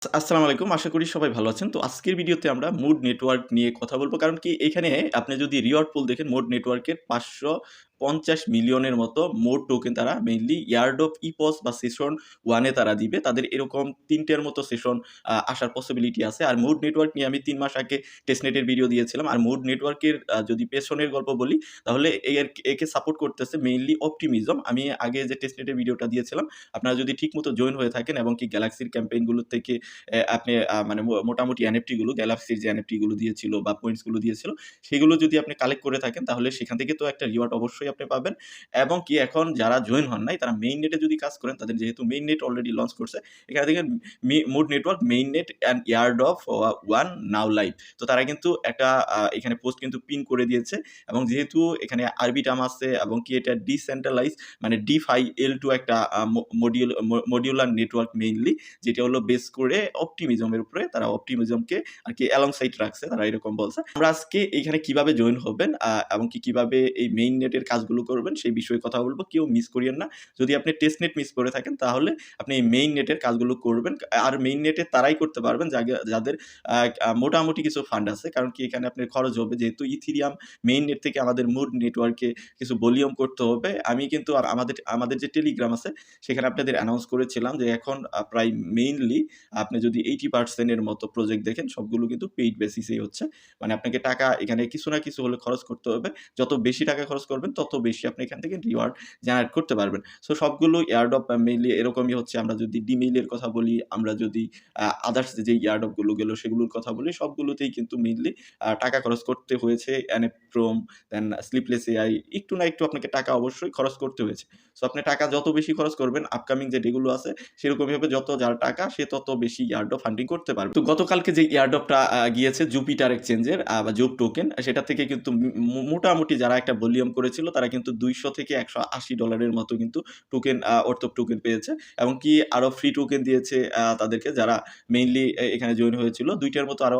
আসসালামু আলাইকুম। আশা করি সবাই ভালো আছেন। তো আজকের ভিডিওতে আমরা মুড নেটওয়ার্ক নিয়ে কথা বলব। কারণ কি এখানে আপনি যদি রিওয়ার্ড পুল দেখেন মুড নেটওয়ার্কের ৫৫০ মিলিয়নের মতো মোড টোকেন তারা মেইনলি এয়ারড্রপ, ইপস বা সেশন 1 এ তারা দিবে। তাদের এরকম ৩ টের মতো সেশন আসার পসিবিলিটি আছে। আর মুড নেটওয়ার্ক নিয়ে আমি ৩ মাস আগে টেস্টনেটের ভিডিও দিয়েছিলাম। আর মুড নেটওয়ার্কের যদি পেছনের গল্প বলি তাহলে একে সাপোর্ট করতেছে মেইনলি অপটিমিজম। আমি আগে যে টেস্টনেটের ভিডিওটা দিয়েছিলাম, আপনারা যদি ঠিকমতো জয়েন হয়ে থাকেন এবং কি গ্যালাক্সির ক্যাম্পেইন গুলো থেকে আপনি মানে মোটামুটি এনএফটি গুলো গ্যালাক্সির যে এনএফটি গুলো দিয়েছিল বা পয়েন্টস গুলো দিয়েছিল, সেগুলো যদি আপনি কালেক্ট করে থাকেন তাহলে সেখান থেকে তো একটা রিওয়ার্ড অবশ্যই আপনি পাবেন। এবং কি এখন যারা জয়েন হন নাই তারা মেইন নেটে যদি কাজ করেন, তাদের যেহেতু মেইন নেট অলরেডি লঞ্চ করছে, এখানে দেখেন mode network mainnet and airdrop 1 now live. তো তারা কিন্তু একটা এখানে পোস্ট কিন্তু পিন করে দিয়েছে। এবং যেহেতু এখানে আরবি টার্ম আছে এবং কি এটা ডিসেন্ট্রালাইজ মানে ডিফাই L2 একটা মডিউলার নেটওয়ার্ক মেইনলি, যেটা হলো বেস করে অপটিমিজমের উপরে। তারা অপটিমিজমকে আর কি অ্যালং সাইড রাখছে, তারা এরকম বলছে। আমরা আজকে এখানে কিভাবে জয়েন হবেন এবং কি কিভাবে এই মেইন নেটের কাজগুলো করবেন সেই বিষয়ে কথা বলবো। কেউ মিস করিয়েন না। যদি আপনি টেস্ট নেট মিস করে থাকেন তাহলে আপনি এই মেইন নেটের কাজগুলো করবেন। আর মেইন নেটে তারাই করতে পারবেন যাদের মোটামুটি কিছু ফান্ড আছে। কারণ কি এখানে আপনার খরচ হবে, যেহেতু ইথেরিয়াম মেইন নেট থেকে আমাদের মুড নেটওয়ার্কে কিছু ভলিউম করতে হবে। আমি কিন্তু আমাদের যে টেলিগ্রাম আছে সেখানে আপনাদের অ্যানাউন্স করেছিলাম যে এখন প্রায় মেইনলি আপনি যদি 80% এর মতো প্রজেক্ট দেখেন সবগুলো কিন্তু পেইড বেসিসেই হচ্ছে। মানে আপনাকে টাকা এখানে কিছু না কিছু হলে খরচ করতে হবে। যত বেশি টাকা খরচ করবেন তত বেশি আপনি এখান থেকে রিওয়ার্ড জেনারেট করতে পারবেন। সো সবগুলো এয়ারড্রপ মেইনলি এরকমই হচ্ছে। আমরা যদি ডিমেইলের কথা বলি, আমরা যদি আদার্স যে এয়ারড্রপ গুলো গেল সেগুলোর কথা বলি, সবগুলোতেই কিন্তু মেইনলি টাকা খরচ করতে হয়েছে। অ্যানেপ্রোম, দেন স্লিপলেস এআই, একটু না একটু আপনাকে টাকা অবশ্যই খরচ করতে হয়েছে। সো আপনি টাকা যত বেশি খরচ করবেন, আপকামিং যে ডে গুলো আছে সেরকমই হবে। যত যার টাকা সে তত বেশি এয়ারড্রপ ফান্ডিং করতে পারবে। তো গতকালকে যে এয়ারড্রপটা গিয়েছে জুপিটার এক্সচেঞ্জের বা জুপ টোকেন, সেটা থেকে কিন্তু মোটামুটি যারা একটা ভলিউম করেছিল তারা কিন্তু $200 থেকে $180 মতো কিন্তু টোকেন অর্থক টোকেন পেয়েছে। এবং কি আরো ফ্রি টোকেন দিয়েছে তাদেরকে যারা মেইনলি এখানে জয়েন হয়েছিল। 2টার মতো আরো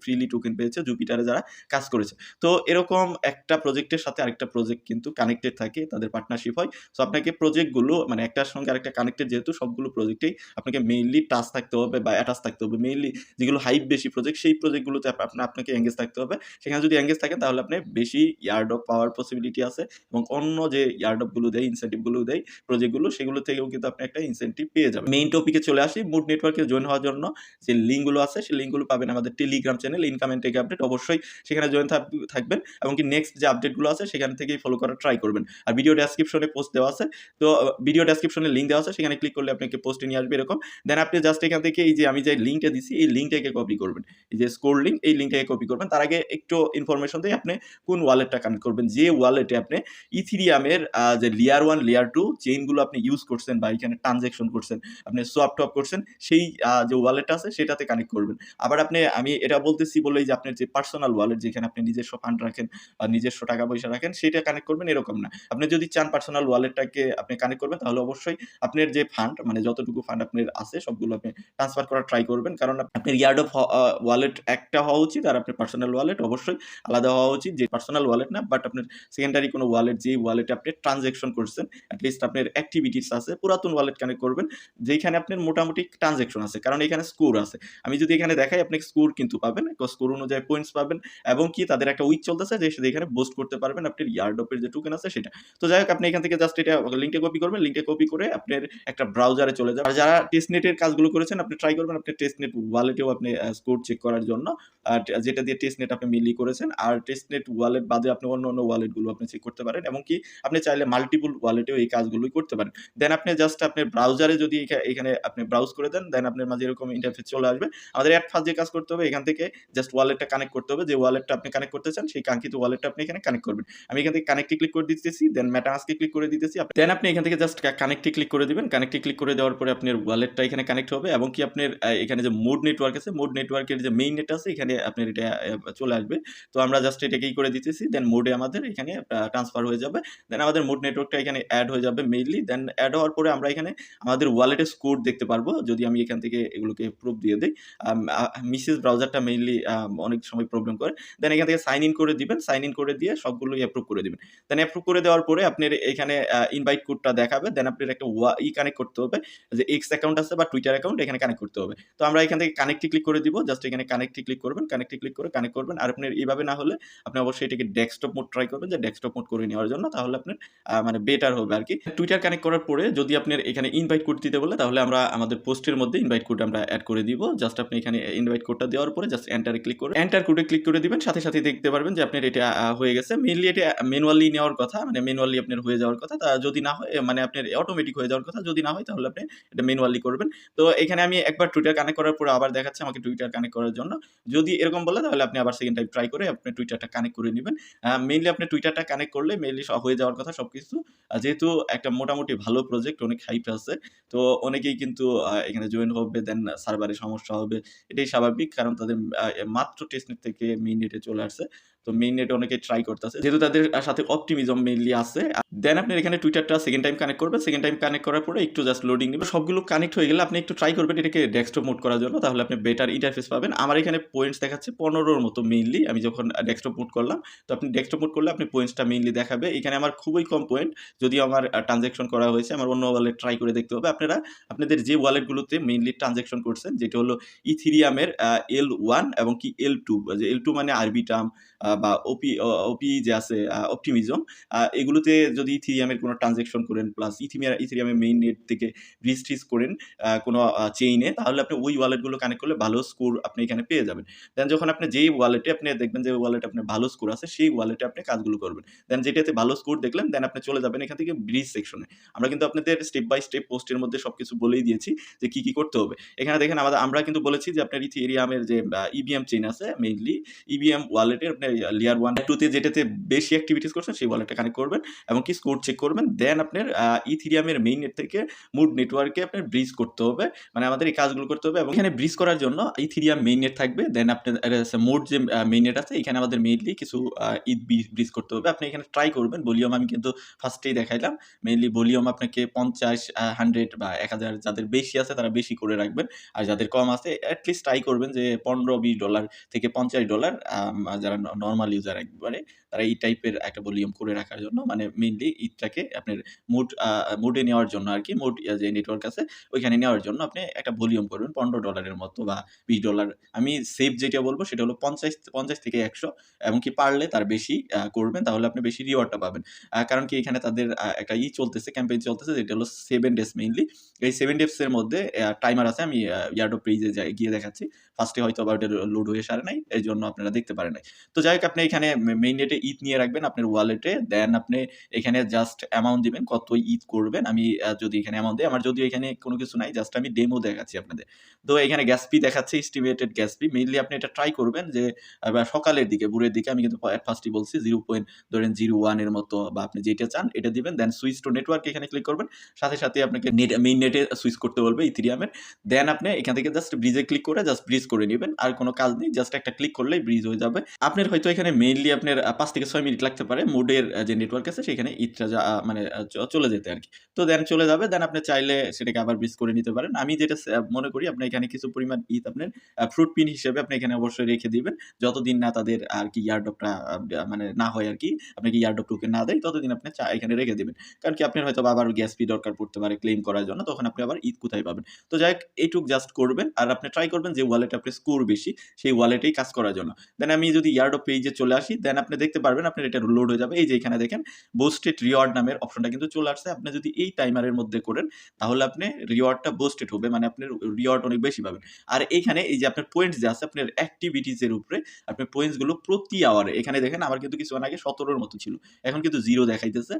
ফ্রিলি টোকেন পেয়েছে জুপিটারে যারা কাজ করেছে। তো এরকম একটা প্রজেক্টের সাথে আরেকটা প্রজেক্ট কিন্তু কানেক্টেড থাকে, তাদের পার্টনারশিপ হয়। সো আপনাকে প্রজেক্টগুলো মানে একটার সঙ্গে আরেকটা কানেক্টেড, যেহেতু সবগুলো প্রজেক্টেই আপনাকে মেইনলি টাচ থাকতে হবে বা অ্যাটাচ থাকতে হবে। মেইনলি যেগুলো হাইপ বেশি প্রজেক্ট, সেই প্রজেক্টগুলোতে আপনাকে এঙ্গেজ থাকতে হবে। সেখানে যদি এঙ্গেজ থাকেন তাহলে আপনি বেশি এয়ারড্রপ পাওয়ার পসিবিলিটি আছে। এবং অন্য যে এয়ারড্রপগুলো দেয়, ইনসেন্টিভগুলো দেয় প্রজেক্টগুলো, সেগুলো থেকেও কিন্তু আপনি একটা ইনসেন্টিভ পেয়ে যাবেন। মেইন টপিকে চলে আসি। মুড নেটওয়ার্কে জয়েন হওয়ার জন্য যে লিঙ্কগুলো আছে সেই লিঙ্কগুলো পাবেন আমাদের telegram channel income and tech update. অবশ্যই সেখানে জয়েন থাকবেন এবং কি নেক্সট যে আপডেটগুলো আছে সেখান থেকেই ফলো করার ট্রাই করবেন। আর ভিডিও ডেসক্রিপশনে পোস্ট দেওয়া আছে। তো ভিডিও ডেসক্রিপশনে লিঙ্ক দেওয়া আছে, সেখানে ক্লিক করলে আপনাকে পোস্টে নিয়ে আসবে এরকম। দেন আপনি জাস্ট এখান থেকে এই যে আমি যে লিঙ্কটা দিছি এই লিঙ্কটাকে কপি করবেন। এই যে স্কোর লিঙ্ক, এই লিঙ্কটাকে কপি করবেন। তার আগে একটু ইনফরমেশন দেই, আপনি কোন ওয়ালেটটা কানেক্ট করবেন। যে ওয়ালেটে আপনি ইথেরিয়ামের যে লেয়ার 1 লেয়ার 2 চেইনগুলো আপনি ইউজ করছেন বা এখানে ট্রানজাকশন করছেন, আপনি সোয়াপ টপ করছেন, সেই যে ওয়ালেটটা আছে সেটাতে কানেক্ট করবেন। আবার আমি এটা বলতেছি বলেই যে আপনার যে পার্সোনাল ওয়ালেট যেখানে আপনি নিজস্ব ফান্ড রাখেন বা নিজস্ব টাকা পয়সা রাখেন সেটা কানেক্ট করবেন এরকম না। আপনি যদি চান পার্সোনাল ওয়ালেটটাকে আপনি কানেক্ট করবেন তাহলে অবশ্যই আপনার যে ফান্ড মানে যতটুকু ফান্ড আপনার আছে সবগুলো আপনি ট্রান্সফার করার ট্রাই করবেন। কারণ আপনার ইয়ার্ড্রপ ওয়ালেট একটা হওয়া উচিত আর আপনার পার্সোনাল ওয়ালেট অবশ্যই আলাদা হওয়া উচিত। যে পার্সোনাল ওয়ালেট না, বাট আপনার সেকেন্ডারি কোনো ওয়ালেট, যেই ওয়ালেটে আপনি ট্রানজাকশন করছেন, অ্যাটলিস্ট আপনার অ্যাক্টিভিটিস আছে, পুরাতন ওয়ালেট কানেক্ট করবেন যেখানে আপনার মোটামুটি ট্রানজাকশন আছে। কারণ এখানে স্কোর আছে। আমি যদি এখানে দেখাই আপনি স্কোর কিন্তু পাবেন, স্কোর অনুযায়ী পয়েন্টস পাবেন এবং কি তাদের একটা উইক চলতেছে যে এখানে বুস্ট করতে পারবেন আপনার ইয়ারড্রপের যে টোকেন আছে সেটা। তো যাই হোক, আপনি এখান থেকে জাস্ট এটা লিঙ্কে কপি করবেন। লিঙ্কে কপি করে আপনার একটা ব্রাউজারে চলে যাবেন। আর যারা টেস্টনেটের কাজগুলো করেছেন আপনি ট্রাই করবেন আপনার টেস্টনেট ওয়ালেটেও আপনি স্কোর চেক করার জন্য, যেটা দিয়ে টেস্টনেট আপনি মিলি করেছেন। আর টেস্টনেট ওয়ালেট বাদে আপনি অন্য ওয়ালেটগুলো আপনি চেক করতে পারেন এবং কি আপনি চাইলে মাল্টিপল ওয়ালেটেও এই কাজগুলোই করতে পারেন। দেন আপনি জাস্ট আপনার ব্রাউজারে যদি এখানে আপনি ব্রাউজ করে দেন, দেন আপনার মাঝে এরকম ইন্টারফেস চলে আসবে। আমাদের এট ফার্স্ট যে কাজ করতে হবে, এখান থেকে জাস্ট ওয়ালেটটা কানেক্ট করতে হবে। যে ওয়ালেটটা আপনি কানেক্ট করতে চান সেই কাঙ্ক্ষিত ওয়ালেটটা আপনি এখানে কানেক্ট করবেন। আমি এখান থেকে কানেক্টে ক্লিক করে দিতেছি, দেন মেটামাস্কে ক্লিক করে দিতেছি। দেন আপনি এখান থেকে জাস্ট কানেক্টে ক্লিক করে দিবেন। কানেক্টে ক্লিক করে দেওয়ার পরে আপনার ওয়ালেটটা এখানে কানেক্ট হবে এবং কি আপনার এখানে যে মোড নেটওয়ার্ক আছে, মোড নেটওয়ার্কের যে মেইন নেট আছে এখানে আপনার এটা চলে আসবে। তো আমরা জাস্ট এটাকেই করে দিতেছি। দেন মোডে আমাদের এখানে ট্রান্সফার ট্রান্সফার হয়ে যাবে। দেন আমাদের মুড নেটওয়ার্কটা এখানে অ্যাড হয়ে যাবে মেইনলি। দেন অ্যাড হওয়ার পরে আমরা এখানে আমাদের ওয়ালেটের স্কোর দেখতে পারবো যদি আমি এখান থেকে এগুলোকে প্রুফ দিয়ে দিই। মিসেস ব্রাউজারটা মেইনলি অনেক সময় প্রবলেম করে। দেন এখান থেকে সাইন ইন করে দিবেন, সাইন ইন করে দিয়ে সবগুলোই অ্যাপ্রুভ করে দিবেন। দেন অ্যাপ্রুভ করে দেওয়ার পরে আপনার এখানে ইনভাইট কোডটা দেখাবে। দেন আপনার একটা কানেক্ট করতে হবে, যে এক্স অ্যাকাউন্ট আছে বা টুইটার অ্যাকাউন্ট এখানে কানেক্ট করতে হবে। তো আমরা এখান থেকে কানেক্টে ক্লিক করে দিব, জাস্ট এখানে কানেক্টে ক্লিক করবেন, কানেক্টে ক্লিক করে কানেক্ট করবেন। আর আপনার এইভাবে না হলে আপনি অবশ্যই এটাকে ডেস্কটপ মোড ট্রাই করবেন, যে ডেস্কটপ মোড করে নেওয়ার জন্য, তাহলে আপনার মানে বেটার হবে আরকি। টুইটার কানেক্ট করার পরে যদি আপনার এখানে ইনভাইট কোড দিতে বলে, তাহলে আমরা আমাদের পোস্টের মধ্যে ইনভাইট কোড আমরা এড করে দিব। জাস্ট আপনি এখানে ইনভাইট কোডটা দেওয়ার পরে জাস্ট এন্টারে ক্লিক করে এন্টার কোডে ক্লিক করে দিবেন, সাথে সাথে দেখতে পারবেন যে আপনার এটা হয়ে গেছে। মেইনলি এটা ম্যানুয়ালি নেওয়ার কথা, মানে ম্যানুয়ালি আপনার হয়ে যাওয়ার কথা। যদি না হয় মানে আপনার অটোমেটিক হয়ে যাওয়ার কথা, যদি না হয় তাহলে আপনি এটা ম্যানুয়ালি করবেন। তো এখানে আমি একবার টুইটার কানেক্ট করার পরে আবার দেখাচ্ছে আমাকে টুইটার কানেক্ট করার জন্য। যদি এরকম বলে তাহলে আপনি আবার সেকেন্ড টাইম ট্রাই করে আপনি টুইটারটা কানেক্ট করে নিবেন। মেইনলি আপনি টুইটারটা কানেক্ট করলে মেইনলি হয়ে যাওয়ার কথা সবকিছু। যেহেতু একটা মোটামুটি ভালো প্রজেক্ট, অনেক হাইপ আছে। তো অনেকেই কিন্তু এখানে জয়েন হবে, দেন সার্ভারে সমস্যা হবে। এটাই স্বাভাবিক, কারণ তাদের মাত্র টেস্টনেট থেকে মেইননেটে চলে আসছে। তো মেইননেটে অনেকে ট্রাই করতেছে, যেহেতু তাদের সাথে অপটিমিজম মেইনলি আছে। দেন আপনি এখানে টুইটারটা সেকেন্ড টাইম কানেক্ট করবেন। সেকেন্ড টাইম কানেক্ট করার পরে একটু জাস্ট লোডিং নেবে। সবগুলো কানেক্ট হয়ে গেলে আপনি একটু ট্রাই করবেন এটাকে ডেস্কটপ মোড করার জন্য, তাহলে আপনি বেটার ইন্টারফেস পাবেন। আমার এখানে পয়েন্টস দেখাচ্ছে 15 মতো মেইনলি। আমি যখন ডেস্কটপ মোড করলাম, তো আপনি ডেস্কটপ মোড করলে আপনি পয়েন্টসটা মেইনলি দেখাবে। এখানে আমার খুবই কম পয়েন্ট, যদিও আমার ট্রানজ্যাকশন করা হয়েছে। আমার অন্য ওয়ালেট ট্রাই করে দেখতে হবে। আপনারা আপনাদের যে ওয়ালেটগুলোতে মেইনলি ট্রানজ্যাকশন করছেন, যেটা হলো ইথেরিয়ামের L1 এবং কি L2, যে L2 মানে আরবি টার্ম, বা ওপি যে আছে অপটিমিজম, এগুলোতে যদি ইথেরিয়ামের কোনো ট্রানজ্যাকশন করেন, প্লাস ইথেরিয়ামের মেইন নেট থেকে ব্রিজ করেন কোনো চেইনে, তাহলে আপনি ওই ওয়ালেটগুলো কানেক্ট করলে ভালো স্কোর আপনি এখানে পেয়ে যাবেন। দেন যখন আপনি যেই ওয়ালেটে আপনি দেখবেন যে ওয়ালেটে আপনার ভালো স্কোর আছে, সেই ওয়ালেটে আপনি কাজগুলো করবেন। দেন যেটাতে ভালো স্কোর দেখলেন, দেন আপনি চলে যাবেন এখান থেকে ব্রিজ সেকশনে। আমরা কিন্তু আপনাদের স্টেপ বাই স্টেপ পোস্টের মধ্যে সবকিছু বলেই দিয়েছি যে কি করতে হবে। এখানে দেখেন আমরা কিন্তু বলেছি যে আপনার ইথেরিয়ামের যে ইভিএম চেইন আছে, মেইনলি ইভিএম ওয়ালেটের আপনি লেয়ার 1 2 তে যেটাতে বেশি অ্যাক্টিভিটিস করছেন সেই ওয়ালেটটা কানেক্ট করবেন এবং কি স্কোর চেক করবেন। দেন আপনার ইথেরিয়ামের মেইন নেট থেকে মুড নেটওয়ার্কে আপনার ব্রিজ করতে হবে, মানে আমাদের এই কাজগুলো করতে হবে। এবং এখানে ব্রিজ করার জন্য ইথেরিয়াম মেইন নেট থাকবে। দেন আপনার মুড যে মেইন নেট আছে, এখানে আমাদের মেইনলি কিছু ব্রিজ করতে হবে। আপনি এখানে ট্রাই করবেন। ভলিউম আমি কিন্তু ফার্স্টেই দেখাইলাম। মেইনলি ভলিউম আপনাকে 50, 100 বা 1000, যাদের বেশি আছে তারা বেশি করে রাখবেন। আর যাদের কম আছে এটলিস্ট ট্রাই করবেন যে $15-20 থেকে $50, যারা নরমাল ইউজার একবারে, তারা এই টাইপের একটা ভলিউম করে রাখার জন্য, মানে মেইনলি ইটটাকে আপনার মুডে নেওয়ার জন্য আরকি, মুড যে নেটওয়ার্ক আছে ওইখানে নেওয়ার জন্য আপনি একটা ভলিউম করবেন $15 মতো বা $20। আমি সেফ যেটা বলব সেটা হলো 50 থেকে 100, এবং কি পারলে তার বেশি করবেন, তাহলে আপনি বেশি রিওয়ার্ডটা পাবেন। কারণ কি এখানে তাদের একটা চলতেছে, ক্যাম্পেইন চলতেছে, যেটা হলো 7 ডেজ মেইনলি। এই 7 ডেজ এর মধ্যে টাইমার আছে। আমি এয়ারড্রপ পেজে গিয়ে দেখাচ্ছি। ফার্স্টে হয়তো আবার ওটা লোড হয়ে সারে নাই, এইজন্য আপনারা দেখতে পারেন নাই। তো যাই হোক, আপনি এখানে মেইন নেটে ইথ নিয়ে রাখবেন আপনার ওয়ালেটে। দেন আপনি এখানে জাস্ট অ্যামাউন্ট দিবেন, কত ইথ করবেন। আমি যদি এখানে অ্যামাউন্ট দেই, আমার যদিও এখানে কোনো কিছু নাই, জাস্ট আমি ডেমো দেখাচ্ছি আপনাদের। তো এখানে গ্যাস ফি দেখাচ্ছে, এস্টিমেটেড গ্যাস ফি। মেইনলি আপনি এটা ট্রাই করবেন যে সকালের দিকে, ভোরের দিকে। আমি কিন্তু ফার্স্টই বলছি 0.01 এর মতো, বা আপনি যেটা চান এটা দিবেন। দেন সুইচ টু নেটওয়ার্ক এখানে ক্লিক করবেন। সাথে সাথে আপনাকে মেইন নেটে সুইচ করতে বলবে ইথেরিয়ামের। দেন আপনি এখান থেকে জাস্ট ব্রিজে ক্লিক করে জাস্ট ব্রিজ করে নেবেন। আর কোনো কাজ নেই, জাস্ট একটা ক্লিক করলেই ব্রিজ হয়ে যাবে। আপনার হয়তো এখানে মেইনলি আপনার 5 থেকে 6 মিনিট লাগতে পারে মুডের যে নেটওয়ার্ক আছে সেখানে ইথটা মানে চলে যেতে আরকি। তো দেন চলে যাবে। দেন আপনি চাইলে সেটাকে আবার ব্রিজ করে নিতে পারেন। আমি যেটা মনে করি, আপনি এখানে কিছু পরিমাণ ইথ আপনার ফ্রুট পিন হিসেবে আপনি এখানে অবশ্যই রেখে দিবেন। যতদিন না তাদের আরকি এয়ারড্রপটা মানে না হয় আরকি, আপনাকে এয়ারড্রপ টোকেন না দেয়, ততদিন আপনি এখানে রেখে দিবেন। কারণ কি আপনার হয়তো আবার গ্যাস ফি দরকার পড়তে পারে ক্লেম করার জন্য, তখন আপনি আবার ইথ কোথায় পাবেন। তো যাই হোক, এইটুক জাস্ট করবেন। আর আপনি ট্রাই করবেন যে ওয়ালেটে আপনার স্কোর বেশি, সেই ওয়ালেটেই কাজ করার জন্য। দেন আমি যদি এয়ারড্রপ পেজে চলে আসি, দেন আপনি দেখতে পারবেন আপনার এটা লোড হয়ে যাবে। এই যে এখানে দেখেন বুস্টেড রিওয়ার্ড নামের অপশনটা কিন্তু চলে আসছে। আপনি যদি এই টাইমারের মধ্যে করেন, তাহলে আপনি রিওয়ার্ডটা বুস্টেড হবে, মানে আপনার রিওয়ার্ড অনেক বেশি পাবেন। আর এইখানে এই যে আপনার পয়েন্টস যে আছে, আপনার অ্যাক্টিভিটিস এর উপরে আপনার পয়েন্টস গুলো প্রতি আওয়ারে, এখানে দেখেন আমার কিন্তু কিছুক্ষণ আগে 17 মতো ছিল, এখন কিন্তু 0 দেখাইতেছে।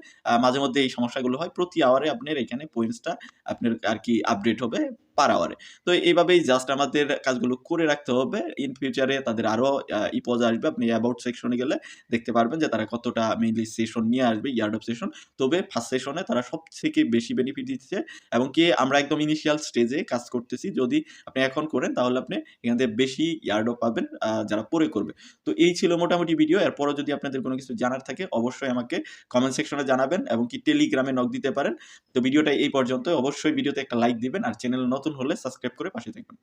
মাঝে মধ্যে এই সমস্যাগুলো হয়। প্রতি আওয়ারে আপনার এখানে পয়েন্টসটা আপনার আর কি আপডেট হবে। পার আওয়ারে। তো এইভাবেই জাস্ট আমাদের কাজগুলো করে রাখতে হবে। ইন ফিউচারে তাদের আরো ইপোজ আসবে। আপনি অ্যাবাউট সেকশনে গেলে দেখতে পারবেন যে তারা কতটা মেইনলি সেশন নিয়ে আসবে এয়ারড্রপ সেশন। তবে ফার্স্ট সেশনে তারা সবথেকে বেশি বেনিফিট দিচ্ছে এবং কি আমরা একদম ইনিশিয়াল স্টেজে কাজ করতেছি। যদি আপনি এখন করেন তাহলে আপনি এখান থেকে বেশি এয়ারড্রপ পাবেন যারা পরে করবে। তো এই ছিল মোটামুটি ভিডিও। এরপরও যদি আপনাদের কোনো কিছু জানার থাকে অবশ্যই আমাকে কমেন্ট সেকশনে জানাবেন এবং কি টেলিগ্রামে নক দিতে পারেন। তো ভিডিওটা এই পর্যন্ত। অবশ্যই ভিডিওতে একটা লাইক দিবেন আর চ্যানেলে নতুন হলে সাবস্ক্রাইব করে পাশে থাকবেন।